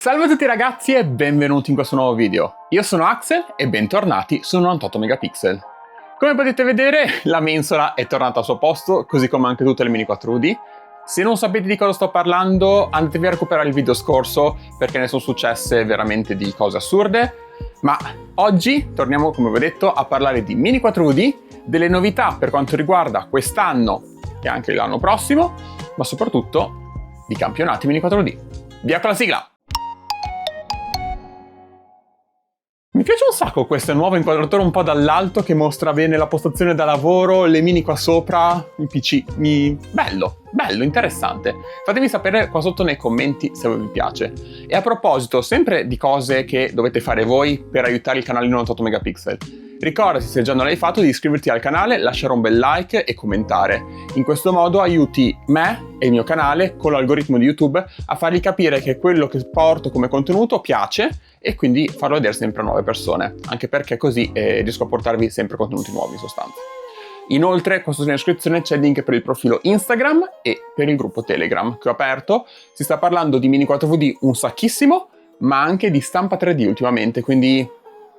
Salve a tutti ragazzi e benvenuti in questo nuovo video. Io sono Axel e bentornati su 98 megapixel. Come potete vedere la mensola è tornata al suo posto, così come anche tutte le Mini 4D. Se non sapete di cosa sto parlando andatevi a recuperare il video scorso perché ne sono successe veramente di cose assurde. Ma oggi torniamo, come vi ho detto, a parlare di Mini 4D, delle novità per quanto riguarda quest'anno e anche l'anno prossimo, ma soprattutto di campionati Mini 4D. Via con la sigla! Mi piace un sacco questo nuovo inquadratore un po' dall'alto che mostra bene la postazione da lavoro, le mini qua sopra, il PC. Bello, interessante. Fatemi sapere qua sotto nei commenti se vi piace. E a proposito, sempre di cose che dovete fare voi per aiutare il canale 98 megapixel. Ricordati, se già non l'hai fatto, di iscriverti al canale, lasciare un bel like e commentare. In questo modo aiuti me e il mio canale con l'algoritmo di YouTube a fargli capire che quello che porto come contenuto piace e quindi farlo vedere sempre a nuove persone, anche perché così riesco a portarvi sempre contenuti nuovi in sostanza. Inoltre, qua sotto in descrizione c'è il link per il profilo Instagram e per il gruppo Telegram che ho aperto. Si sta parlando di Mini 4D un sacchissimo, ma anche di stampa 3D ultimamente, quindi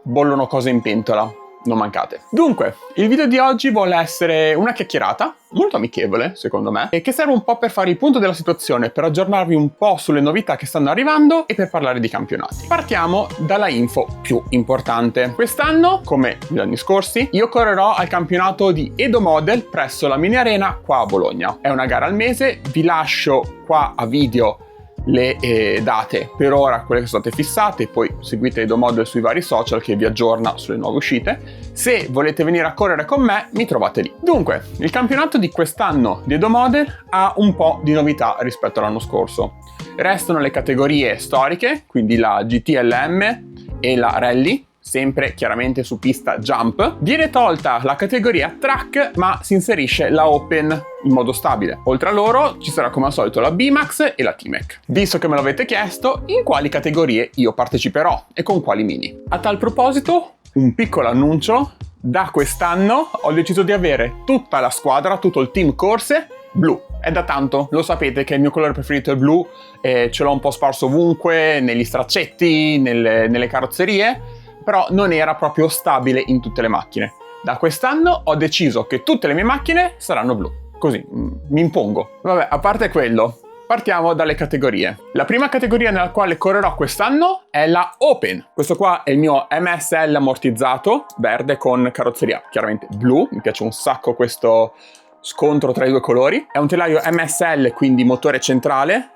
bollono cose in pentola. Non mancate. Dunque, il video di oggi vuole essere una chiacchierata, molto amichevole secondo me, e che serve un po' per fare il punto della situazione, per aggiornarvi un po' sulle novità che stanno arrivando e per parlare di campionati. Partiamo dalla info più importante. Quest'anno, come gli anni scorsi, io correrò al campionato di Edo Model presso la Mini Arena qua a Bologna. È una gara al mese, vi lascio qua a video le date per ora, quelle che sono state fissate, poi seguite Edo Model sui vari social che vi aggiorna sulle nuove uscite. Se volete venire a correre con me mi trovate lì. Dunque, il campionato di quest'anno di Edo Model ha un po' di novità rispetto all'anno scorso. Restano le categorie storiche, quindi la GTLM e la Rally, sempre chiaramente su pista jump. Viene tolta la categoria track, ma si inserisce la open in modo stabile. Oltre a loro ci sarà come al solito la BMAX e la T-Mac. Visto che me l'avete chiesto, in quali categorie io parteciperò e con quali mini. A tal proposito, un piccolo annuncio: da quest'anno ho deciso di avere tutta la squadra, tutto il team corse blu. È da tanto, lo sapete che il mio colore preferito è blu, ce l'ho un po' sparso ovunque, negli straccetti, nelle carrozzerie, però non era proprio stabile in tutte le macchine. Da quest'anno ho deciso che tutte le mie macchine saranno blu, così mi impongo. Vabbè, a parte quello, partiamo dalle categorie. La prima categoria nella quale correrò quest'anno è la Open. Questo qua è il mio MSL ammortizzato, verde con carrozzeria chiaramente blu, mi piace un sacco questo scontro tra i due colori. È un telaio MSL, quindi motore centrale,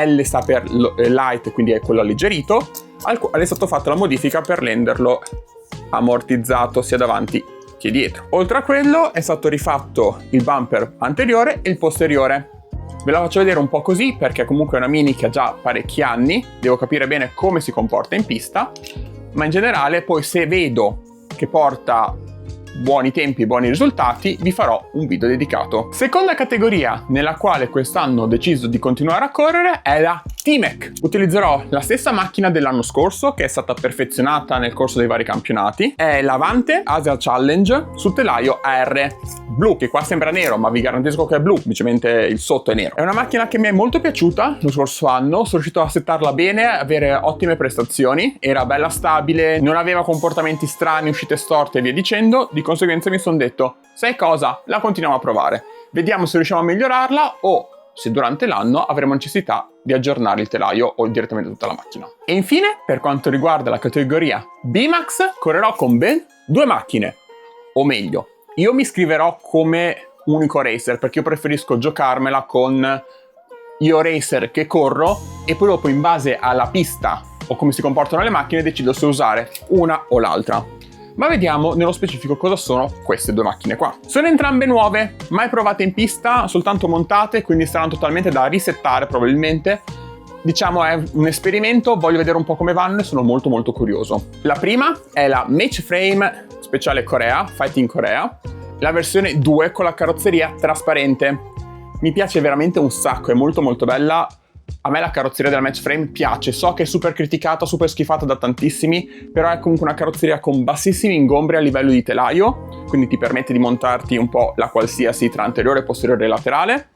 L sta per light, quindi è quello alleggerito, al quale è stata fatta la modifica per renderlo ammortizzato sia davanti che dietro. Oltre a quello è stato rifatto il bumper anteriore e il posteriore. Ve la faccio vedere un po' così perché comunque è una Mini che ha già parecchi anni, devo capire bene come si comporta in pista, ma in generale poi se vedo che porta buoni tempi, buoni risultati, vi farò un video dedicato. Seconda categoria nella quale quest'anno ho deciso di continuare a correre è la T-Mac. Utilizzerò la stessa macchina dell'anno scorso che è stata perfezionata nel corso dei vari campionati. È l'Avante Asia Challenge sul telaio AR blu, che qua sembra nero ma vi garantisco che è blu, semplicemente il sotto è nero. È una macchina che mi è molto piaciuta lo scorso anno, sono riuscito a settarla bene, avere ottime prestazioni, era bella stabile, non aveva comportamenti strani, uscite storte e via dicendo. Di conseguenza mi sono detto, sai cosa? La continuiamo a provare. Vediamo se riusciamo a migliorarla o se durante l'anno avremo necessità di aggiornare il telaio o direttamente tutta la macchina. E infine, per quanto riguarda la categoria BMAX, correrò con ben due macchine. O meglio, io mi iscriverò come unico racer perché io preferisco giocarmela con io racer che corro e poi dopo in base alla pista o come si comportano le macchine decido se usare una o l'altra. Ma vediamo nello specifico cosa sono queste due macchine qua. Sono entrambe nuove, mai provate in pista, soltanto montate, quindi saranno totalmente da risettare probabilmente. Diciamo è un esperimento, voglio vedere un po' come vanno e sono molto curioso. La prima è la Match Frame speciale Corea, Fighting Korea, la versione 2 con la carrozzeria trasparente. Mi piace veramente un sacco, è molto bella. A me la carrozzeria della Match Frame piace, so che è super criticata, super schifata da tantissimi, però è comunque una carrozzeria con bassissimi ingombri a livello di telaio, quindi ti permette di montarti un po' la qualsiasi tra anteriore, posteriore e laterale.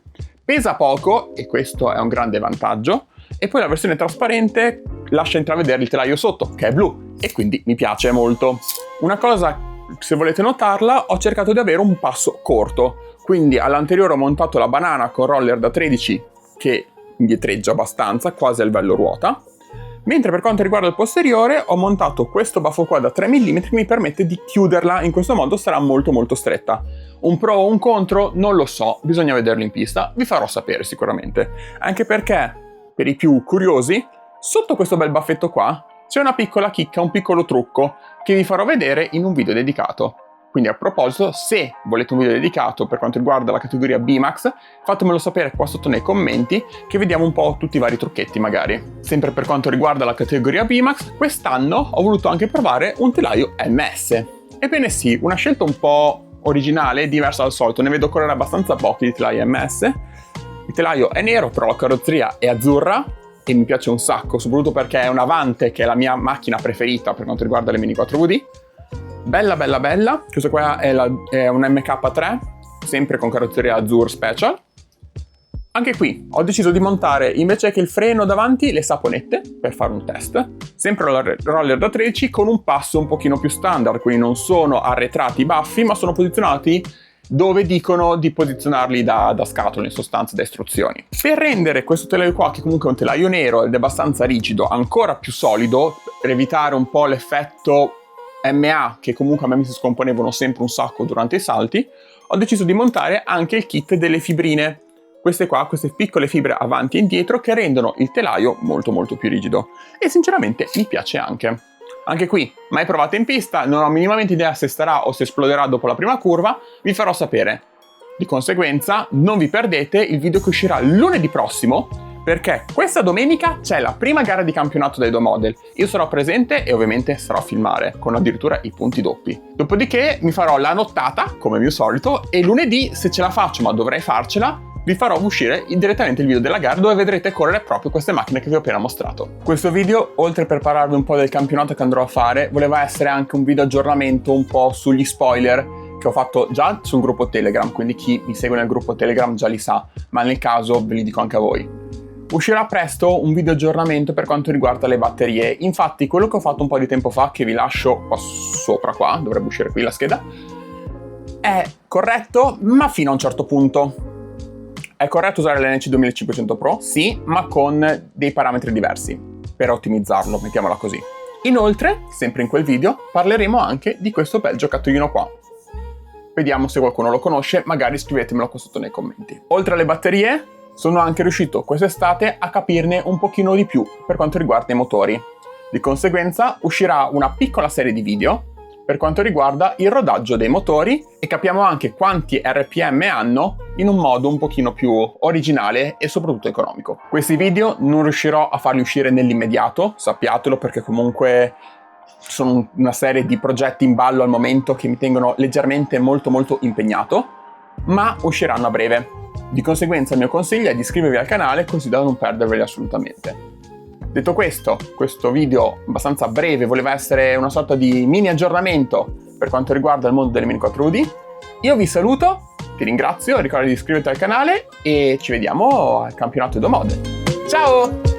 Pesa poco, e questo è un grande vantaggio, e poi la versione trasparente lascia intravedere il telaio sotto, che è blu, e quindi mi piace molto. Una cosa, se volete notarla, ho cercato di avere un passo corto, quindi all'anteriore ho montato la banana con roller da 13 che indietreggia abbastanza, quasi a livello ruota, mentre per quanto riguarda il posteriore ho montato questo baffo qua da 3 mm che mi permette di chiuderla, in questo modo sarà molto molto stretta. Un pro o un contro? Non lo so, bisogna vederlo in pista, vi farò sapere sicuramente, anche perché, per i più curiosi, sotto questo bel baffetto qua c'è una piccola chicca, un piccolo trucco che vi farò vedere in un video dedicato. Quindi a proposito, se volete un video dedicato per quanto riguarda la categoria B-Max, fatemelo sapere qua sotto nei commenti, che vediamo un po' tutti i vari trucchetti magari. Sempre per quanto riguarda la categoria B-Max, quest'anno ho voluto anche provare un telaio MS. Ebbene sì, una scelta un po' originale, diversa dal solito, ne vedo correre abbastanza pochi di telai MS. Il telaio è nero, però la carrozzeria è azzurra e mi piace un sacco, soprattutto perché è un Avante, che è la mia macchina preferita per quanto riguarda le Mini 4WD. Bella bella bella, questa qua è un MK3, sempre con carrozzeria Azzurra Special. Anche qui ho deciso di montare, invece che il freno davanti, le saponette per fare un test. Sempre roller da 13 con un passo un pochino più standard, quindi non sono arretrati i baffi, ma sono posizionati dove dicono di posizionarli da scatola, in sostanza da istruzioni. Per rendere questo telaio qua, che comunque è un telaio nero ed è abbastanza rigido, ancora più solido, per evitare un po' l'effetto MA, che comunque a me mi si scomponevano sempre un sacco durante i salti, ho deciso di montare anche il kit delle fibrine. Queste piccole fibre avanti e indietro che rendono il telaio molto molto più rigido. E sinceramente mi piace anche. Anche qui, mai provate in pista, non ho minimamente idea se starà o se esploderà dopo la prima curva, vi farò sapere. Di conseguenza, non vi perdete il video che uscirà lunedì prossimo, perché questa domenica c'è la prima gara di campionato dei due model. Io sarò presente e ovviamente sarò a filmare, con addirittura i punti doppi. Dopodiché mi farò la nottata, come mio solito, e lunedì, se ce la faccio, ma dovrei farcela, vi farò uscire direttamente il video della gara dove vedrete correre proprio queste macchine che vi ho appena mostrato. Questo video, oltre per parlarvi un po' del campionato che andrò a fare, voleva essere anche un video aggiornamento un po' sugli spoiler che ho fatto già sul gruppo Telegram, quindi chi mi segue nel gruppo Telegram già li sa, ma nel caso ve li dico anche a voi. Uscirà presto un video aggiornamento per quanto riguarda le batterie, infatti quello che ho fatto un po' di tempo fa, che vi lascio qua sopra, qua, dovrebbe uscire qui la scheda, è corretto, ma fino a un certo punto. È corretto usare l'NC 2500 Pro? Sì, ma con dei parametri diversi, per ottimizzarlo, mettiamola così. Inoltre, sempre in quel video, parleremo anche di questo bel giocattolino qua. Vediamo se qualcuno lo conosce, magari scrivetemelo qua sotto nei commenti. Oltre alle batterie, sono anche riuscito quest'estate a capirne un pochino di più per quanto riguarda i motori. Di conseguenza uscirà una piccola serie di video per quanto riguarda il rodaggio dei motori e capiamo anche quanti RPM hanno in un modo un pochino più originale e soprattutto economico. Questi video non riuscirò a farli uscire nell'immediato, sappiatelo, perché comunque sono una serie di progetti in ballo al momento che mi tengono leggermente molto impegnato, ma usciranno a breve. Di conseguenza il mio consiglio è di iscrivervi al canale così da non perderveli assolutamente. Detto questo video abbastanza breve voleva essere una sorta di mini aggiornamento per quanto riguarda il mondo delle Mini 4WD. Io vi saluto, ti ringrazio, ricorda di iscriverti al canale e ci vediamo al campionato dei due model. Ciao!